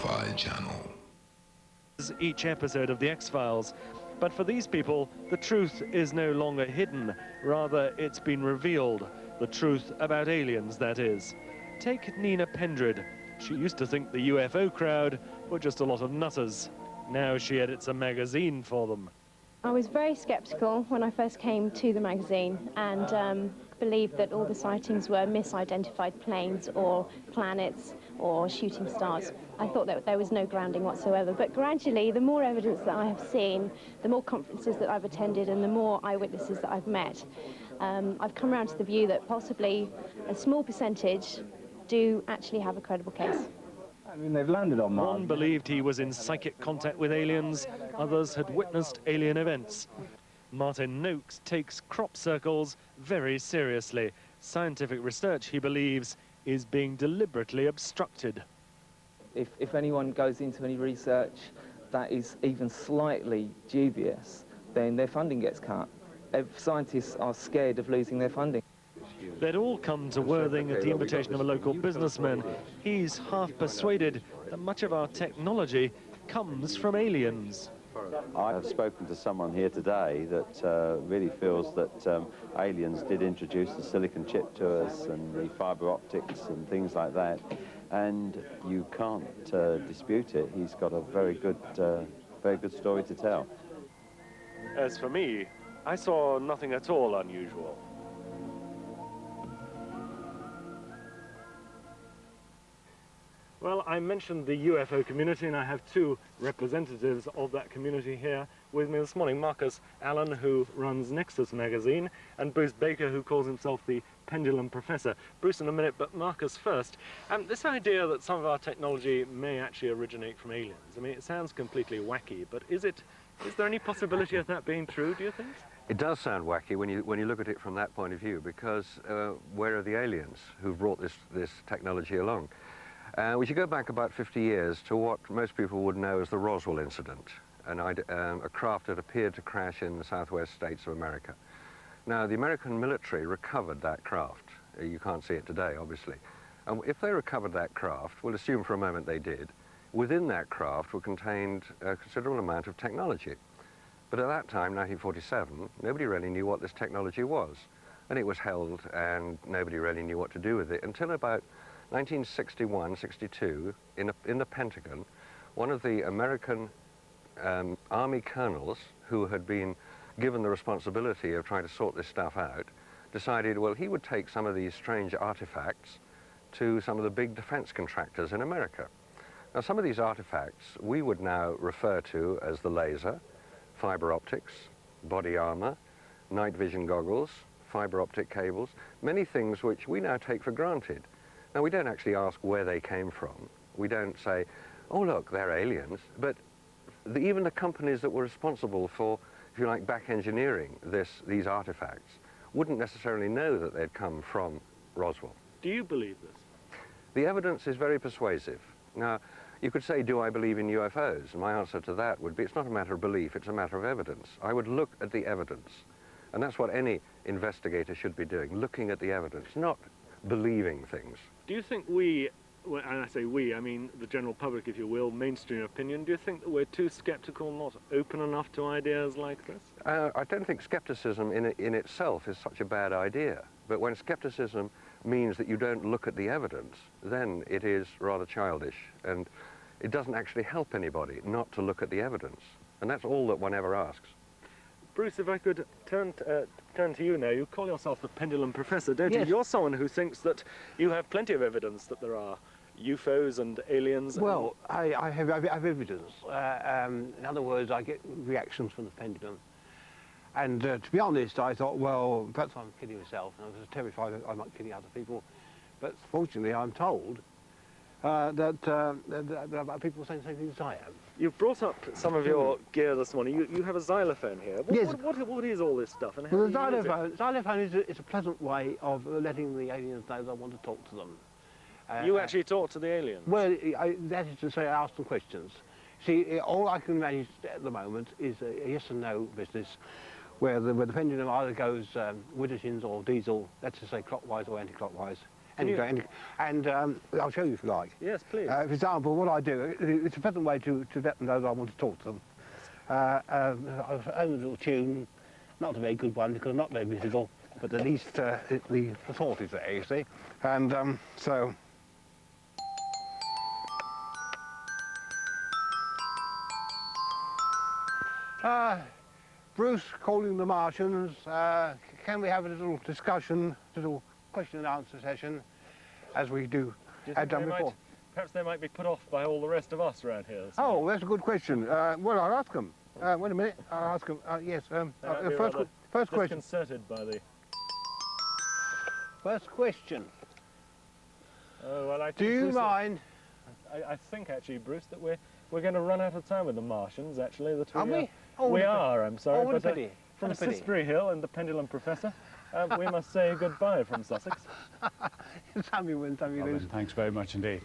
Sci-Fi Channel. Each episode of The X-Files, but for these people, the truth is no longer hidden. Rather, it's been revealed. The truth about aliens, that is. Take Nina Pendrid. She used to think the UFO crowd were just a lot of nutters. Now she edits a magazine for them. I was very sceptical when I first came to the magazine and believed that all the sightings were misidentified planes or planets or shooting stars. I thought that there was no grounding whatsoever, but gradually the more evidence that I have seen, the more conferences that I've attended and the more eyewitnesses that I've met, I've come around to the view that possibly a small percentage do actually have a credible case. I mean, they've landed on Mars. One believed he was in psychic contact with aliens, others had witnessed alien events. Martin Noakes takes crop circles very seriously. Scientific research, he believes, is being deliberately obstructed. If anyone goes into any research that is even slightly dubious, then their funding gets cut. Scientists are scared of losing their funding. They'd all come to Worthing at the invitation of a local businessman. He's half persuaded that much of our technology comes from aliens. I have spoken to someone here today that really feels that aliens did introduce the silicon chip to us and the fibre optics and things like that, and you can't dispute it. He's got a very good story to tell. As for me, I saw nothing at all unusual. Well, I mentioned the UFO community, and I have two representatives of that community here with me this morning. Marcus Allen, who runs Nexus magazine, and Bruce Baker, who calls himself the Pendulum Professor. Bruce in a minute, but Marcus first. This idea that some of our technology may actually originate from aliens, I mean, it sounds completely wacky, but is there any possibility of that being true, do you think? It does sound wacky when you look at it from that point of view, because where are the aliens who brought this technology along? We should go back about 50 years to what most people would know as the Roswell incident, a craft that appeared to crash in the southwest states of America. Now, the American military recovered that craft. You can't see it today, obviously. And if they recovered that craft, we'll assume for a moment they did, within that craft were contained a considerable amount of technology. But at that time, 1947, nobody really knew what this technology was. And it was held, and nobody really knew what to do with it until about 1961-62, in the Pentagon, one of the American Army colonels who had been given the responsibility of trying to sort this stuff out, decided, well, he would take some of these strange artifacts to some of the big defense contractors in America. Now, some of these artifacts we would now refer to as the laser, fiber optics, body armor, night vision goggles, fiber optic cables, many things which we now take for granted. Now, we don't actually ask where they came from. We don't say, oh, look, they're aliens. But even the companies that were responsible for, if you like, back engineering these artifacts wouldn't necessarily know that they'd come from Roswell. Do you believe this? The evidence is very persuasive. Now, you could say, do I believe in UFOs? And my answer to that would be, it's not a matter of belief, it's a matter of evidence. I would look at the evidence. And that's what any investigator should be doing, looking at the evidence, not believing things. Do you think we, and I say we, I mean the general public, if you will, mainstream opinion, do you think that we're too sceptical, not open enough to ideas like this? I don't think skepticism in itself is such a bad idea. But when skepticism means that you don't look at the evidence, then it is rather childish. And it doesn't actually help anybody not to look at the evidence. And that's all that one ever asks. Bruce, if I could turn to you now. You call yourself the Pendulum Professor, don't you? You're someone who thinks that you have plenty of evidence that there are UFOs and aliens. Well, I have evidence. In other words, I get reactions from the pendulum. And to be honest, I thought, well, perhaps I'm kidding myself, and I was terrified that I might kill other people. But fortunately, I'm told that people saying the same thing as I am. You've brought up some of your gear this morning. You have a xylophone here. What is all this stuff? And how Well, the xylophone is a pleasant way of letting the aliens know that I want to talk to them. You actually talk to the aliens? Well, that is to say, I ask them questions. See, all I can manage at the moment is a yes and no business, where the pendulum either goes Widdershins or diesel, that's to say clockwise or anti-clockwise, And I'll show you if you like. Yes, please. For example, what I do, it's a pleasant way to let them know that I want to talk to them. I've owned a little tune, not a very good one because I'm not very musical, but at least the thought is there, you see. And so... Bruce calling the Martians, can we have a little discussion, little question and answer session, as we do have done before? Perhaps they might be put off by all the rest of us around here. Oh, that's a good question. Well, I'll ask them. Wait a minute, I'll ask them. Yes, first question. Disconcerted by the... First question. Oh, well, I think Do you Bruce, mind? I think actually, Bruce, that we're going to run out of time with the Martians. Actually, that Are we? We are. I'm sorry, what a but pity. from What a pity. Sisterly Hill and the Pendulum Professor, we must say goodbye from Sussex. Sammy wins, Sammy loses. Thanks very much indeed.